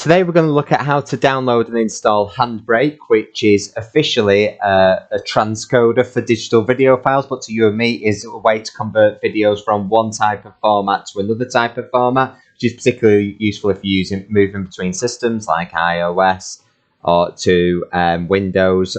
Today we're going to look at how to download and install Handbrake, which is officially a transcoder for digital video files, but to you and me is a way to convert videos from one type of format to another type of format, which is particularly useful if you're moving between systems like iOS or to Windows,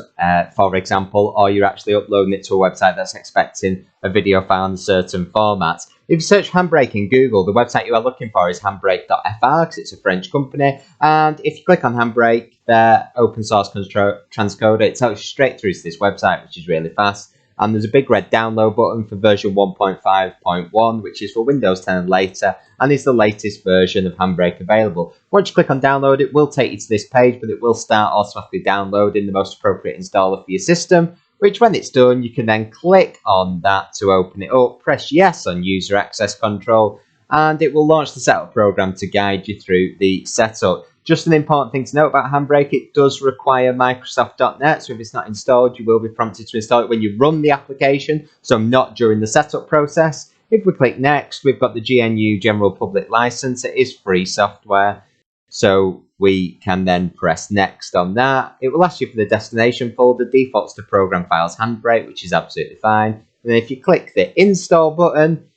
for example, or you're actually uploading it to a website that's expecting a video file in a certain format. If you search Handbrake in Google, the website you are looking for is handbrake.fr because it's a French company. And if you click on Handbrake, their open source transcoder, it takes you straight through to this website, which is really fast. And there's a big red download button for version 1.5.1, which is for Windows 10 and later, and is the latest version of Handbrake available. Once you click on download, it will take you to this page, but it will start automatically downloading the most appropriate installer for your system, which when it's done, you can then click on that to open it up, press yes on user access control, and it will launch the setup program to guide you through the setup. Just an important thing to note about Handbrake, it does require Microsoft.NET, so if it's not installed, you will be prompted to install it when you run the application, so not during the setup process. If we click next, we've got the GNU General Public License. It is free software, so we can then press next on that. It will ask you for the destination folder, defaults to program files Handbrake, which is absolutely fine. And then if you click the install button,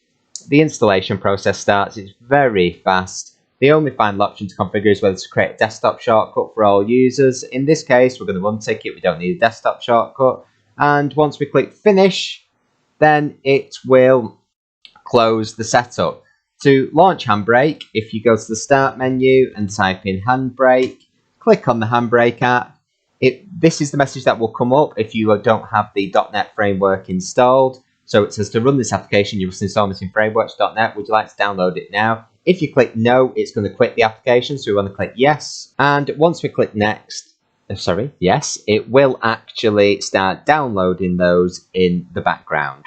the installation process starts. It's very fast. The only final option to configure is whether to create a desktop shortcut for all users. In this case, we're going to untick it. We don't need a desktop shortcut. And once we click finish, then it will close the setup. To launch Handbrake, if you go to the start menu and type in Handbrake, click on the Handbrake app. This is the message that will come up if you don't have the .NET framework installed. So it says to run this application, you must install this in frameworks.net. Would you like to download it now? If you click no, it's going to quit the application. So we want to click yes. And once we click yes, it will actually start downloading those in the background.